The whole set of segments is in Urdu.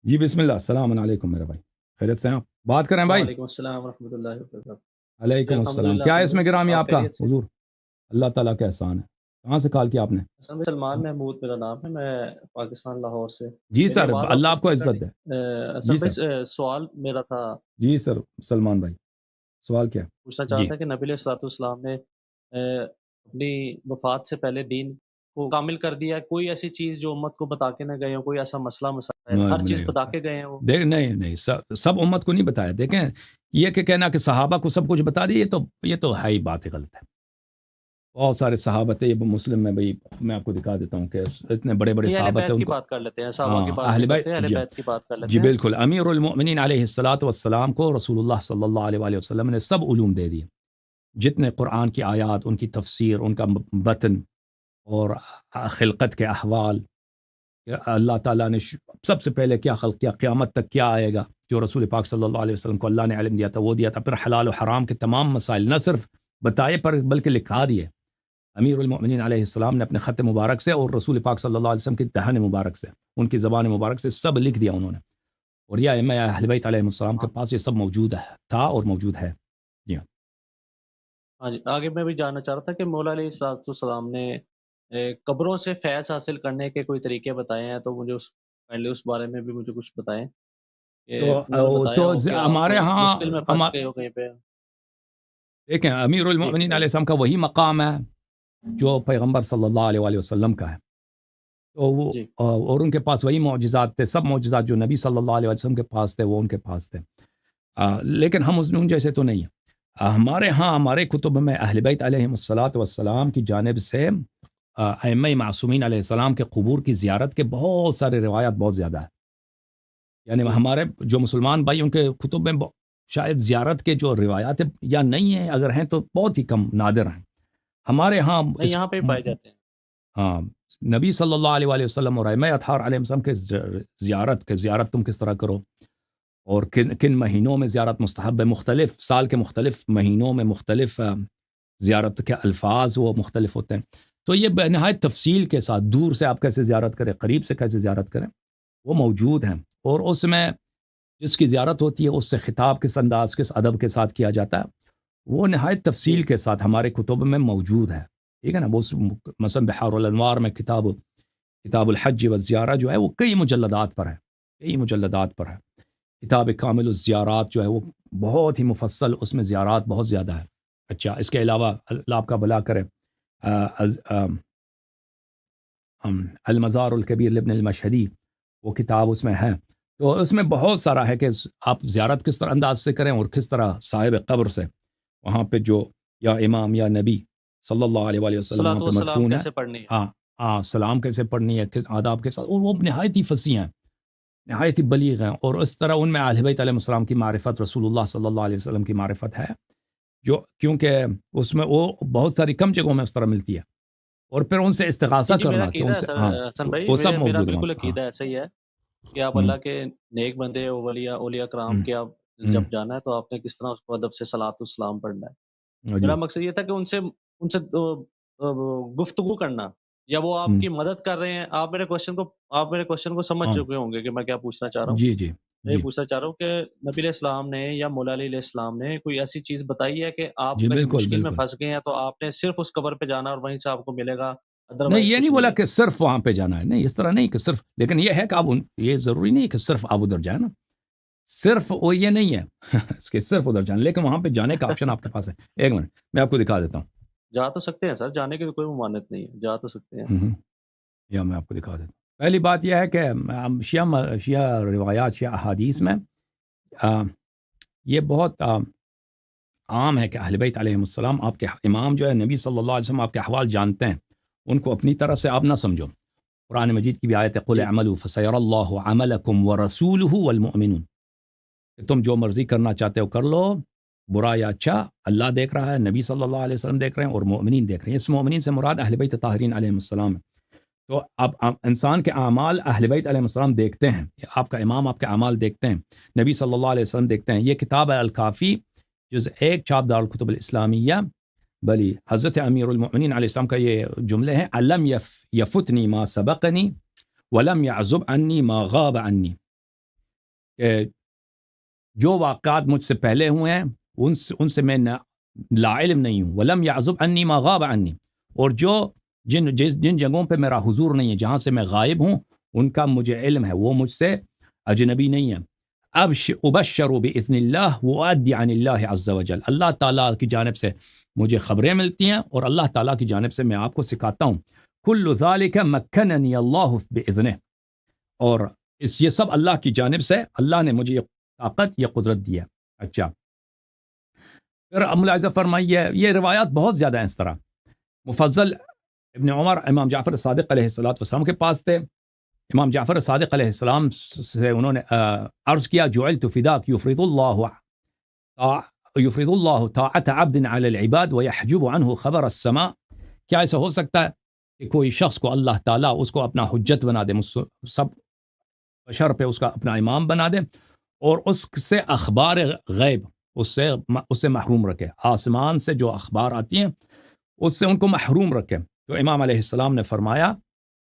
جی بسم اللہ، السلام علیکم میرے بھائی، خیریت سے ہیں آپ؟ بات کریں بھائی۔ وعلیکم السلام ورحمۃ اللہ وبرکاتہ۔ جی علیکم الحمد السلام، للہ کیا ہے حسن اس بھائی، میں گرامی آپ آپ کا خیریت سے؟ حضور؟ اللہ تعالیٰ کا احسان ہے۔ کہاں سے کال کیا آپ نے؟ حسن بھائی سلمان محمود میرا نام ہے، میں پاکستان لاہور سے۔ جی میری سر، آواز اللہ آپ کو آپ کو کلیئر آ عزت رہی دے۔ ہے؟ جی حسن سر، بھائی سوال میرا تھا، جی سر سلمان بھائی، سوال کیا؟ پوچھنا چاہ رہا جی تھا کہ نبی علیہ الصلوۃ والسلام نے اپنی وفات سے پہلے دین کو کامل کر دیا ہے؟ کوئی ایسی چیز جو امت کو بتا کے نہ گئے ہوں، کوئی ایسا مسئلہ مسائل، ہر چیز نہیں بتا ہوتا کے گئے ہیں وہ؟ دیکھ، نہیں نہیں، سب امت کو نہیں بتایا۔ دیکھیں، یہ کہ کہنا کہ صحابہ کو سب کچھ بتا دیا، یہ تو ہے ہی بات غلط ہے۔ بہت سارے صحابہ تھے، یہ مسلم میں بھائی میں آپ کو دکھا دیتا ہوں کہ اتنے بڑے بڑے نہیں، اہل صحابہ تھے بیت ان کی کو۔ بات کر لیتے ہیں، صحابہ کی ہاں بات اہل نہیں کرتے، بیت، اہل جی بیت کی بات کر جی لیتے ہیں۔ بالکل، امیر المؤمنین علیہ الصلاۃ والسلام کو رسول اللہ صلی اللہ علیہ وآلہ وسلم نے سب علوم دے دیے، جتنے قرآن کی آیات، ان کی تفسیر، ان کا بطن اور خلقت کے احوال، کہ اللہ تعالیٰ نے سب سے پہلے کیا خلق کیا، قیامت تک کیا آئے گا، جو رسول پاک صلی اللہ علیہ وسلم کو اللہ نے علم دیا تھا وہ دیا تھا، پھر حلال و حرام کے تمام مسائل نہ صرف بتائے پر بلکہ لکھا دیے۔ امیر المؤمنین علیہ السلام نے اپنے خط مبارک سے اور رسول پاک صلی اللہ علیہ وسلم کی دہن مبارک سے، ان کی زبان مبارک سے سب لکھ دیا انہوں نے، اور یہ ائمہ اہل بیت علیہ السلام کے ہاں پاس یہ سب موجود تھا اور موجود ہے۔ جی ہاں، ہاں جی، آگے میں بھی جاننا چاہ رہا تھا کہ مولا علیہ الصلوۃ والسلام نے قبروں سے فیض حاصل کرنے کے کوئی طریقے بتائے ہیں، تو مجھے پہلے اس بارے میں بھی مجھے کچھ بتائیں کہ انہوں نے بتایا ہو کہ آپ ہمارے ہاں مشکل میں پھنس گئے ہو کہیں پہ۔ دیکھیں، امیر جی المؤمنین علیہ بتائیے۔ السلام کا وہی مقام ہے جو پیغمبر صلی اللہ علیہ وآلہ وسلم کا ہے، تو وہ جی اور ان کے پاس وہی معجزات تھے، سب معجزات جو نبی صلی اللہ علیہ وسلم کے پاس تھے وہ ان کے پاس تھے۔ لیکن ہم ان جیسے تو نہیں ہیں۔ ہمارے ہاں ہمارے کتب میں اہل بیت علیہ الصلاۃ والسلام کی جانب سے ائمہ معصومین علیہ السلام کے قبور کی زیارت کے بہت سارے روایات بہت زیادہ ہیں۔ یعنی جی ہمارے جو مسلمان بھائی ان کے کتب میں شاید زیارت کے جو روایات ہیں یا نہیں ہیں، اگر ہیں تو بہت ہی کم، نادر ہیں۔ ہمارے ہاں نہیں، یہاں پہ ہی پائے جاتے ہیں۔ ہاں نبی صلی اللہ علیہ وآلہ وسلم اور ائمہ اطہار علیہ السلام کے زیارت تم کس طرح کرو، اور کن کن مہینوں میں زیارت مستحب ہے، مختلف سال کے مختلف مہینوں میں مختلف زیارت کے الفاظ وہ مختلف ہوتے ہیں۔ تو یہ بنہایت تفصیل کے ساتھ دور سے آپ کیسے زیارت کریں، قریب سے کیسے زیارت کریں، وہ موجود ہیں، اور اس میں جس کی زیارت ہوتی ہے اس سے خطاب کس انداز کس ادب کے ساتھ کیا جاتا ہے، وہ نہایت جی تفصیل کے ساتھ ہمارے کتب میں موجود ہے۔ ٹھیک ہے نا، وہ مثلا بحار الانوار میں کتاب الحج والزیارہ جو ہے وہ کئی مجلدات پر ہے، کئی مجلدات پر ہے۔ کتاب کامل الزیارات جو ہے وہ بہت ہی مفصل، اس میں زیارات بہت زیادہ ہے۔ اچھا، اس کے علاوہ اللہ آپ کا بھلا کرے، المزار الکبیر لابن المشہدی، وہ کتاب اس میں ہے، تو اس میں بہت سارا ہے کہ آپ زیارت کس طرح انداز سے کریں، اور کس طرح صاحب قبر سے وہاں پہ جو یا امام یا نبی صلی اللہ علیہ وآلہ وسلم وہاں صلاۃ پہ والسلام مدفون ہے۔ کیسے پڑھنی ہے؟ ہاں ہاں، سلام کیسے پڑھنی ہے، کس آداب کے ساتھ، اور وہ نہایت ہی فصیح ہیں، نہایت ہی بلیغ ہیں، اور اس طرح ان میں اہل بیت علیہ السلام کی معرفت، رسول اللہ صلی اللہ علیہ وسلم کی معرفت ہے، جو کیونکہ اس میں وہ بہت ساری کم جگہوں میں اس طرح ملتی ہے، اور پھر ان سے جی استغاثہ جی، میرا کرنا کہ عقیدہ ان ہے سے، سر ہاں حسن بھائی، وہ سب میرا موجود ہے وہاں بالکل پہ۔ ہاں عقیدہ ایسا ہی ہے کہ آپ ہوں اللہ کے نیک بندے اولیاء کرام ہوں کے آپ ہوں جب جانا ہے تو آپ نے کس طرح اس کو ادب سے صلاۃ والسلام پڑھنا ہے۔ جی میرا مقصد یہ تھا کہ ان سے گفتگو کرنا، یا وہ آپ ہوں کی مدد کر رہے ہیں۔ آپ میرے کوشچن کو سمجھ ہاں چکے ہوں گے کہ میں کیا پوچھنا چاہ رہا ہوں۔ جی جی میں یہ جی پوچھنا چاہ رہا ہوں کہ نبی علیہ السلام نے یا مولا علی علیہ السلام نے کوئی ایسی چیز بتائی ہے کہ آپ جی کہیں بالکل مشکل میں بالکل، پھنس گئے ہیں تو آپ نے صرف اس قبر پہ جانا اور وہیں سے آپ کو ملے گا، نہیں ادروائز یہ نہیں کچھ بولا نہیں ہے؟ کہ صرف وہاں پہ جانا ہے، نہیں اس طرح نہیں کہ صرف، لیکن یہ ہے کہ آپ یہ ضروری نہیں ہے کہ صرف آپ ادھر جائیں نا، صرف وہ یہ نہیں ہے اس کے صرف ادھر جانا، لیکن وہاں پہ جانے کا آپشن آپ کے پاس ہے۔ ایک منٹ میں آپ کو دکھا دیتا ہوں۔ جا تو سکتے ہیں سر، جانے کی تو کوئی ممانعت نہیں ہے، جا تو سکتے ہیں۔ ہوں، یا میں آپ کو دکھا دیتا ہوں۔ پہلی بات یہ ہے کہ شیعہ روایات، شیعہ احادیث میں یہ بہت عام ہے کہ اہل بیت علیہ السلام، آپ کے امام جو ہے نبی صلی اللہ علیہ وسلم، آپ کے احوال جانتے ہیں، ان کو اپنی طرف سے آپ نہ سمجھو۔ قرآن مجید کی بھی آیت ہے، قل جی اعملوا فسیر اللہ عملکم ورسولہ والمؤمنون، کہ تم جو مرضی کرنا چاہتے ہو کر لو، برا یا اچھا اللہ دیکھ رہا ہے، نبی صلی اللہ علیہ وسلم دیکھ رہے ہیں، اور مؤمنین دیکھ رہے ہیں۔ اس مؤمنین سے مراد اہل بیت طاہرین علیہ السلام ہے۔ تو اب انسان کے اعمال اہل بیت علیہ السلام دیکھتے ہیں، آپ کا امام آپ کے اعمال دیکھتے ہیں، نبی صلی اللہ علیہ وسلم دیکھتے ہیں۔ یہ کتاب ہے الکافی، جز 1، چھاپ دار الکتب الاسلامیہ، بلی حضرت امیر المؤمنین علیہ السلام کا یہ جملے ہیں، علم یفتنی ما سبقنی ولم یعزب عنی ما غاب عنی، کہ جو واقعات مجھ سے پہلے ہوئے ہیں ان سے میں لا علم نہیں ہوں. ولم یعزب عنی ما غاب عنی، اور جن جگہوں پہ میرا حضور نہیں ہے، جہاں سے میں غائب ہوں، ان کا مجھے علم ہے، وہ مجھ سے اجنبی نہیں ہے. ابشر باذن اللہ وادی عن اللہ عز وجل، اللہ تعالیٰ کی جانب سے مجھے خبریں ملتی ہیں اور اللہ تعالیٰ کی جانب سے میں آپ کو سکھاتا ہوں. کل ذالک مکننی اللہ باذنہ، اور یہ سب اللہ کی جانب سے، اللہ نے مجھے یہ طاقت، یہ قدرت دی ہے. اچھا، پھر ملاحظہ فرمائیے، یہ روایات بہت زیادہ ہیں اس طرح. مفضل ابن عمر امام جعفر صادق علیہ السلام کے پاس تھے. امام جعفر صادق علیہ السلام سے انہوں نے عرض کیا، جعلت فداک یفرض اللہ طاعت عبد علی العباد ویحجب عنہ خبر السماء. کیا ایسا ہو سکتا ہے کہ کوئی شخص کو اللہ تعالیٰ اس کو اپنا حجت بنا دے، سب بشر پہ اس کا اپنا امام بنا دے، اور اس سے اخبار غیب اس سے محروم رکھے، آسمان سے جو اخبار آتی ہیں اس سے ان کو محروم رکھے. تو امام علیہ السلام نے فرمایا،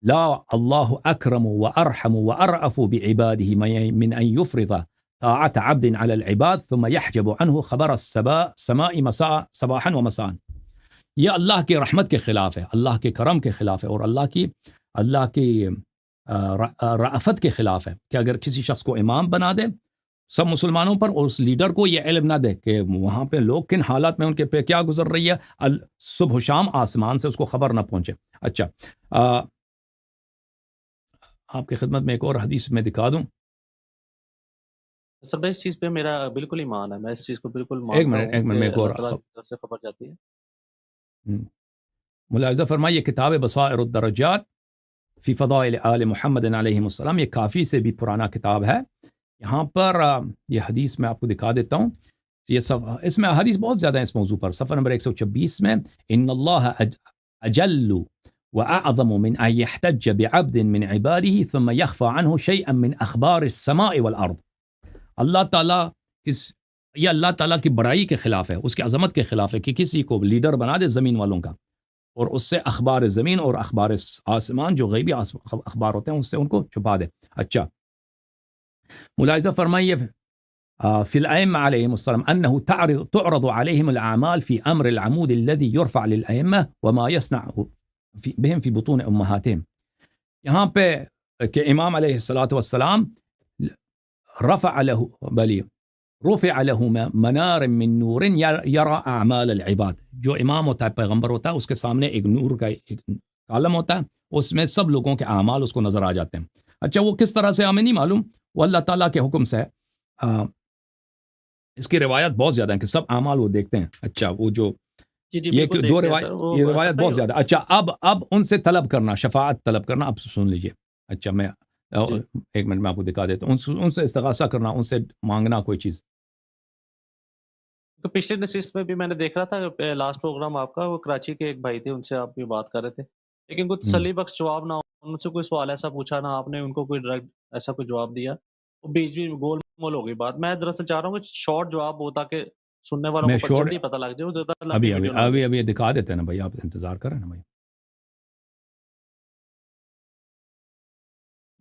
لا اللہ اکرم وارحم وارأف بعباده من ان یفرض طاعت عبد علی العباد ثم يحجب عنه خبر السماء صباحا ومساء. یہ اللہ کی رحمت کے خلاف ہے، اللہ کے کرم کے خلاف ہے، اور اللہ کی رأفت کے خلاف ہے کہ اگر کسی شخص کو امام بنا دے سب مسلمانوں پر، اور اس لیڈر کو یہ علم نہ دے کہ وہاں پہ لوگ کن حالات میں ان کے پہ کیا گزر رہی ہے، صبح و شام آسمان سے اس کو خبر نہ پہنچے. اچھا، آپ کی خدمت میں ایک اور حدیث میں دکھا دوں. سب اس چیز پہ میرا بالکل ایمان ہے، میں اس چیز کو بالکل ایک مانتا منٹ ہوں میں کہ ایک اور اللہ تعالیٰ کی طرف سے خبر جاتی ہے. ملاحظہ فرمائیے، کتاب بصائر الدرجات فی فضائل آل محمد علیہ السلام، یہ کافی سے بھی پرانا کتاب ہے. یہاں پر یہ حدیث میں آپ کو دکھا دیتا ہوں. یہ اس میں حدیث بہت زیادہ ہیں اس موضوع پر. صفحہ نمبر 126 میں، ان اللہ اجل واعظم من ان يحتج بعبد من عباده ثم يخفى عنه شيئا من اخبار السماء والارض. اللہ تعالیٰ یہ اللہ تعالیٰ کی بڑائی کے خلاف ہے، اس کی عظمت کے خلاف ہے کہ کسی کو لیڈر بنا دے زمین والوں کا، اور اس سے اخبار زمین اور اخبار آسمان جو غیبی اخبار ہوتے ہیں اس سے ان کو چھپا دے. اچھا، ملاحظہ فرمائیے، فی الائمہ علیہم السلام انہ تعرض علیہم الاعمال فی امر العمود الذي يرفع للائمہ وما يصنع بهم فی بطون امہاتہم. یہاں پہ کہ امام علیہ السلام رفع له منار من نور یرى اعمال العباد. جو امام ہوتا ہے، پیغمبر ہوتا ہے، اس کے سامنے ایک نور کا ایک کالم ہوتا ہے، اس میں سب لوگوں کے اعمال اس کو نظر آ جاتے ہیں. اچھا، وہ کس طرح سے ہمیں نہیں معلوم، وہ اللہ تعالیٰ کے حکم سے ہے. اس کی روایت بہت زیادہ ہیں کہ سب اعمال وہ دیکھتے ہیں. اچھا، وہ جو یہ دو یہ روایت بہت زیادہ. اچھا، اب ان سے طلب کرنا، شفاعت طلب کرنا، اب سن لیجئے. اچھا، میں ایک منٹ میں آپ کو دکھا دیتا ہوں. ان سے استغاثہ کرنا، ان سے مانگنا کوئی چیز. پچھلے نشست میں بھی میں نے دیکھ رہا تھا، لاسٹ پروگرام آپ کا، وہ کراچی کے ایک بھائی تھے، ان سے آپ بھی بات کر رہے تھے، لیکن کوئی تسلی بخش جواب نہ ہو، ان سے کوئی سوال ایسا پوچھا نہ آپ نے ان کو کوئی ڈائریکٹ ایسا کوئی جواب دیا، وہ بیچ میں گول مول ہو گئی بات. میں دراصل چاہ رہا ہوں کہ شارٹ جواب ہو تاکہ سننے والوں کو جلدی پتہ لگ جائے. وہ زیادہ لمبی ویڈیو نہ ہو. ابھی دکھا دیتے ہیں نا بھائی، آپ انتظار کریں نا بھائی.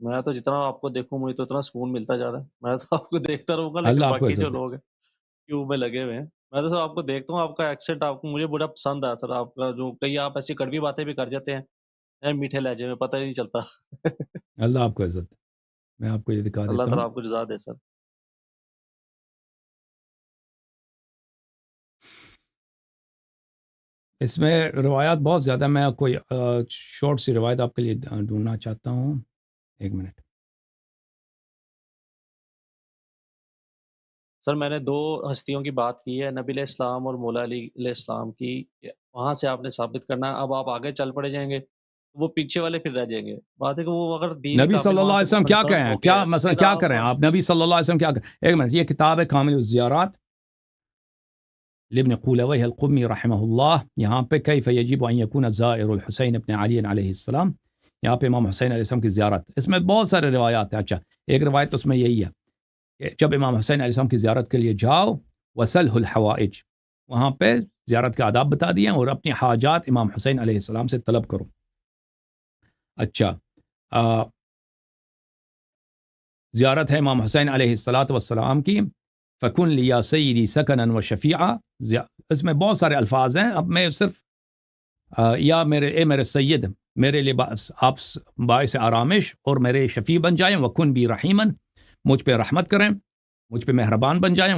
میں تو جتنا آپ کو دیکھوں مجھے تو اتنا سکون ملتا جا رہا ہے. میں تو آپ کو دیکھتا رہوں گا، لیکن اللہ آپ کو باقی عزت جو دے. لوگ ہیں کیوں میں لگے ہوئے ہیں، میں تو سر آپ کو دیکھتا ہوں، آپ کا ایکسنٹ آپ کو مجھے بڑا پسند ہے سر. آپ کا جو کئی آپ ایسی کڑوی باتیں بھی کر جاتے ہیں میٹھے لہجے میں، پتہ ہی نہیں چلتا. اللہ آپ کو عزت دے. میں آپ کو یہ دکھا اللہ دیتا تعالیٰ ہوں. آپ کو جزا دے سر. اس میں روایات بہت زیادہ. میں کوئی شارٹ سی روایت آپ کے لیے ڈھونڈنا چاہتا ہوں. ایک منٹ. سر میں نے دو ہستیوں کی بات کی ہے، نبی علیہ السلام اور مولا علی علیہ السلام کی. وہاں سے آپ نے ثابت کرنا ہے. اب آپ آگے چل پڑے جائیں گے، وہ پیچھے والے پھر رہ جائیں گے. بات ہے کہ وہ اگر دینی نبی صلی اللہ علیہ وسلم کیا کہیں، کیا مثلا کیا کریں آپ؟ نبی صلی اللہ علیہ وسلم کیا کریں؟ ایک منٹ، یہ کتاب ہے کامل الزیارات لابن قولویہ القمی رحمہ اللہ. یہاں پہ کیف یجب ان یکون زائر الحسین ابن علی علیہ السلام، یہاں پہ امام حسین علیہ السلام کی زیارت. اس میں بہت سارے روایات ہیں. اچھا، ایک روایت اس میں یہی ہے کہ جب امام حسین علیہ السلام کی زیارت کے لیے جاؤ، وسلہ الحوائج، وہاں پہ زیارت کے آداب بتا دیے، اور اپنی حاجات امام حسین علیہ السلام سے طلب کرو. اچھا، زیارت ہے امام حسین علیہ الصلاۃ والسلام کی. فکن لی یا سیدی سکنا و شفیعہ. اس میں بہت سارے الفاظ ہیں. اب میں صرف یا میرے سید میرے لیے آپ باعث آرامش اور میرے شفیع بن جائیں. وکن بھی رحیمن، مجھ پہ رحمت کریں، مجھ پہ مہربان بن جائیں.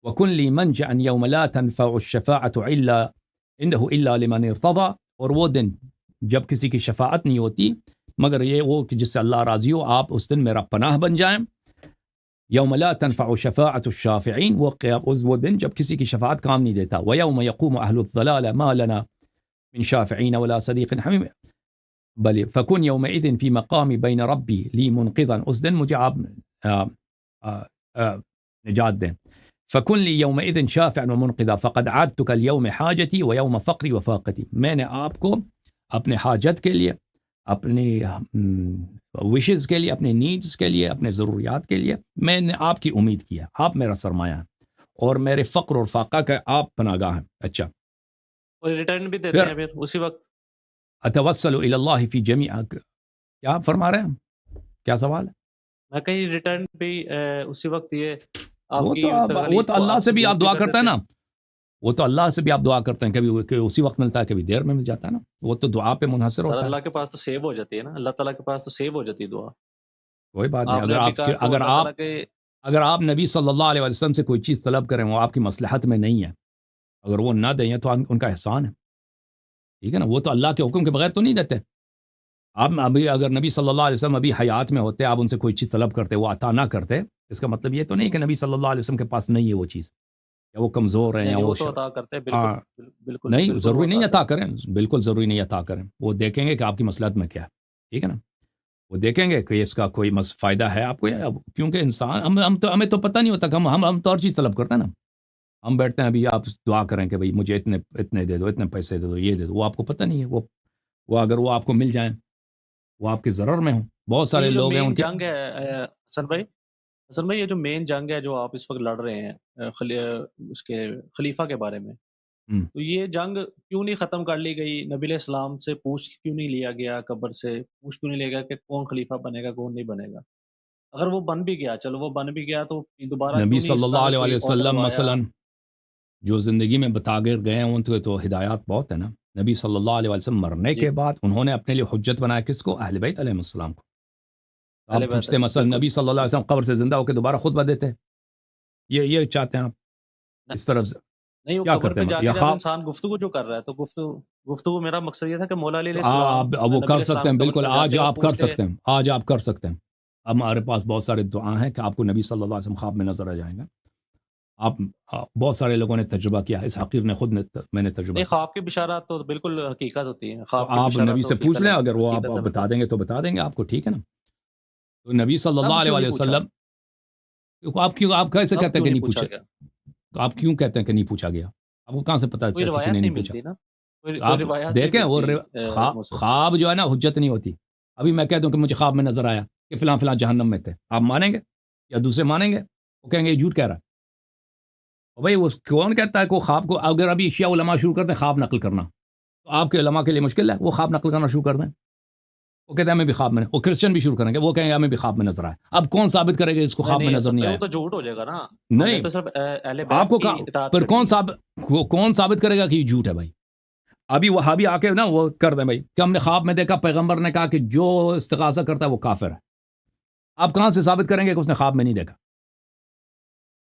وکن لی منجعا یوم لا تنفع الشفاعة الا عنده الا لمن ارتضى. اور وہ دن جب کسی کی شفاعت نہیں ہوتی مگر وہ کہ جس سے اللہ راضی ہو، آپ اس دن میرا پناہ بن جائیں. یوم لا تنفع شفاعة الشافعین، وہ دن جب کسی کی شفاعت کام نہیں دیتا. ویوم یقوم اہل الضلال ما لنا من شافعین ولا صدیق حمیم. بل فکن یومئذ فی مقام بین ربی لی منقذا. اس دن مجھے آپ نجات دیں. فکن لی یومئذ شافعا ومنقذا فقد عادتک اليوم حاجتی ویوم فقری وفاقتی. میں نے آپ کو اپنے حاجت کے لیے، اپنی وشز کے لیے، اپنے نیڈز کے لیے، اپنے ضروریات کے لیے میں نے آپ کی امید کی ہے. آپ میرا سرمایہ ہیں اور میرے فقر اور فاقہ کا آپ پناہ گاہ ہیں. اچھا، اور ریٹرن بھی دیتے ہیں پھر اسی وقت. اتوسل الی اللہ فی جمیع. کیا فرما رہے ہیں؟ کیا سوال ہے؟ میں کہیں ریٹرن بھی اسی وقت یہ وہ تو اللہ سے بھی آپ دعا کرتے ہیں نا. وہ تو اللہ سے بھی آپ دعا کرتے ہیں، کبھی اسی وقت ملتا ہے، کبھی دیر میں مل جاتا ہے نا. وہ تو دعا پہ منحصر ہوتا ہے. اللہ کے پاس تو سیو ہو جاتی ہے نا، اللہ تعالیٰ کے پاس تو سیو ہو جاتی ہے دعا. کوئی بات نہیں. اگر آپ نبی صلی اللہ علیہ وسلم سے کوئی چیز طلب کریں وہ آپ کی مصلحت میں نہیں ہے، اگر وہ نہ دیں تو ان کا احسان ہے. ٹھیک ہے نا. وہ تو اللہ کے حکم کے بغیر تو نہیں دیتے. آپ ابھی اگر نبی صلی اللہ علیہ وسلم ابھی حیات میں ہوتے، آپ ان سے کوئی چیز طلب کرتے، وہ عطا نہ کرتے، اس کا مطلب یہ تو نہیں کہ نبی صلی اللہ علیہ وسلم کے پاس نہیں ہے وہ چیز، یا وہ کمزور ہیں، یا وہ عطا کرتے. بالکل نہیں، ضروری نہیں عطا کریں، بالکل ضروری نہیں عطا کریں. وہ دیکھیں گے کہ آپ کی مصلحت میں کیا ہے. ٹھیک ہے نا. وہ دیکھیں گے کہ اس کا کوئی فائدہ ہے آپ کو. کیونکہ انسان ہمیں تو پتہ نہیں ہوتا کہ ہم تو اور چیز طلب کرتے ہیں نا. ہم بیٹھتے ہیں ابھی آپ دعا کریں کہ بھئی مجھے اتنے دے دو، اتنے پیسے دے دو، یہ دے دو. وہ آپ کو پتہ نہیں ہے. وہ اگر وہ آپ کو مل جائیں وہ آپ کے ضرر میں ہوں. بہت سارے لوگ ہیں ان کے جنگ ہے حسن بھائی، یہ جو مین جنگ ہے جو آپ اس وقت لڑ رہے ہیں اس کے خلیفہ کے بارے میں، تو یہ جنگ کیوں نہیں ختم کر لی گئی؟ نبی علیہ السلام سے پوچھ کیوں نہیں لیا گیا؟ قبر سے پوچھ کیوں نہیں لیا گیا کہ کون خلیفہ بنے گا، کون نہیں بنے گا؟ اگر وہ بن بھی گیا، چلو وہ بن بھی گیا تو دوبارہ نبی صلی اللہ علیہ وسلم مثلا جو زندگی میں بتا کر گئے ہیں ان کے تو ہدایات بہت ہیں نا. نبی صلی اللہ علیہ وسلم مرنے کے بعد انہوں نے اپنے لیے حجت بنایا کس کو؟ اہل بیت علیہ السلام کو. آپ پوچھتے مثلا نبی صلی اللہ علیہ وسلم قبر سے زندہ ہو کے دوبارہ خطبہ دیتے، یہ چاہتے ہیں آپ اس طرف سے نہیں؟ کیا کرتے ہیں؟ یا انسان گفتگو جو کر رہا ہے تو گفتگو میرا مقصد یہ تھا کہ مولا علیہ السلام آپ وہ کر سکتے ہیں. بالکل آج آپ کر سکتے ہیں، آج آپ کر سکتے ہیں. اب ہمارے پاس بہت سارے دعا ہیں کہ آپ کو نبی صلی اللہ علیہ وسلم خواب میں نظر آ جائیں گا. آپ بہت سارے لوگوں نے تجربہ کیا ہے. اس حقیر نے خود میں نے تجربہ. خواب کی بشارات تو بالکل حقیقت ہوتی ہیں. آپ نبی سے پوچھ لیں، اگر وہ آپ بتا دیں گے تو بتا دیں گے آپ کو. ٹھیک ہے نا. تو نبی صلی اللہ علیہ وسلم آپ کیسے کہتے ہیں کہ نہیں پوچھا؟ آپ کیوں کہتے ہیں کہ نہیں پوچھا گیا؟ آپ کو کہاں سے پتا کسی نے نہیں پوچھا؟ آپ دیکھیں وہ خواب جو ہے نا حجت نہیں ہوتی. ابھی میں کہہ دوں کہ مجھے خواب میں نظر آیا کہ فلاں فلاں جہنم میں تھے، آپ مانیں گے یا دوسرے مانیں گے؟ وہ کہیں گے یہ جھوٹ کہہ رہا ہے. بھائی وہ کون کہتا ہے کہ خواب کو؟ اگر ابھی شیعہ علماء شروع کر دیں خواب نقل کرنا تو آپ کے علماء کے لیے مشکل ہے. وہ خواب نقل کرنا شروع کر دیں، وہ کہتے ہیں ہمیں بھی خواب میں. وہ کرسچن بھی شروع کریں گے، وہ کہیں گے ہمیں بھی خواب میں نظر آئے. اب کون ثابت کرے گا اس کو خواب میں نظر نہیں آیا؟ تو جھوٹ ہو جائے گا نا. نہیں تو صرف اہل بیت آپ کو پھر کون ثابت کرے گا کہ یہ جھوٹ ہے؟ بھائی ابھی وہابی آ کے نا وہ کر دیں بھائی کہ ہم نے خواب میں دیکھا پیغمبر نے کہا کہ جو استغاثہ کرتا ہے وہ کافر ہے. آپ کہاں سے ثابت کریں گے کہ اس نے خواب میں نہیں دیکھا؟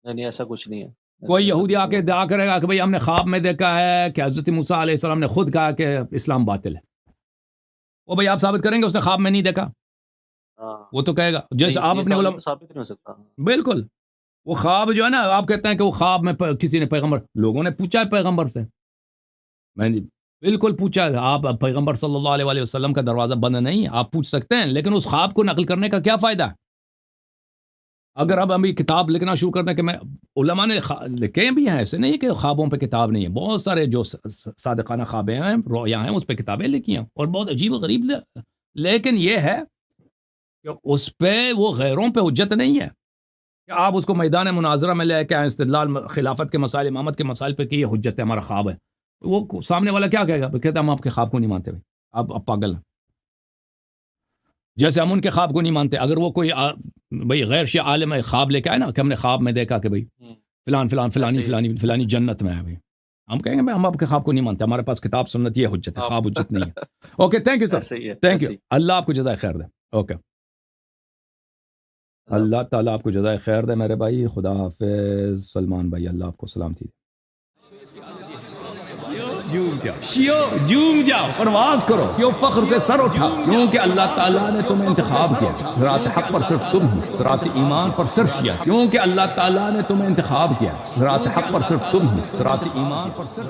نہیں، ایسا کچھ نہیں ہے. کوئی یہودی آ کے دعا کرے گا کہ بھئی ہم نے خواب میں دیکھا ہے کہ حضرت موسیٰ علیہ السلام نے خود کہا کہ اسلام باطل ہے. وہ بھئی آپ ثابت کریں گے اس نے خواب میں نہیں دیکھا؟ وہ تو کہے گا جیسے آپ اپنے علماء ثابت نہیں ہو سکتا. بالکل. وہ خواب جو ہے نا آپ کہتے ہیں کہ وہ خواب میں کسی نے پیغمبر، لوگوں نے پوچھا ہے پیغمبر سے، میں نے بالکل پوچھا ہے. آپ پیغمبر صلی اللہ علیہ وسلم کا دروازہ بند نہیں، آپ پوچھ سکتے ہیں، لیکن اس خواب کو نقل کرنے کا کیا فائدہ ہے؟ اگر اب ہم کتاب لکھنا شروع کرتے ہیں کہ میں علماء نے لکھے بھی ہیں، ایسے نہیں کہ خوابوں پہ کتاب نہیں ہے. بہت سارے جو صادقانہ خوابیں ہیں، رویاں ہیں، اس پہ کتابیں لکھی ہیں اور بہت عجیب و غریب. لیکن یہ ہے کہ اس پہ وہ غیروں پہ حجت نہیں ہے کہ آپ اس کو میدان مناظرہ میں لے کے آئیں، استدلال خلافت کے مسائل، امامت کے مسائل پہ کہ یہ حجت ہے، ہمارا خواب ہے. وہ سامنے والا کیا کہے گا؟ کہتا ہم آپ کے خواب کو نہیں مانتے. بھائی آپ پاگل ہیں. جیسے ہم ان کے خواب کو نہیں مانتے. اگر وہ کوئی بھائی غیر شیعہ عالم ہے خواب لے کے آئے نا کہ ہم نے خواب میں دیکھا کہ بھائی فلانی جنت میں ہے بھائی, ہم کہیں گے ہم آپ کے خواب کو نہیں مانتے, ہمارے پاس کتاب سنت یہ حجت ہے, خواب حجت نہیں ہے. Okay thank you sir, thank you, اللہ آپ کو جزائے خیر دے. اوکے اللہ تعالیٰ آپ کو جزائے خیر دے میرے بھائی. خدا حافظ. سلمان بھائی اللہ آپ کو سلامتی دے. جوم جاؤ پرواز کرو, کیوں فخر سے سر اٹھا, کیونکہ اللہ تعالیٰ نے تمہیں انتخاب کیا. صراط حق پر صرف تم ہو, صراط ایمان پر صرف کیا, کیونکہ اللہ تعالیٰ نے تمہیں انتخاب کیا. صراط حق پر صرف تم ہو, صراط ایمان پر صرف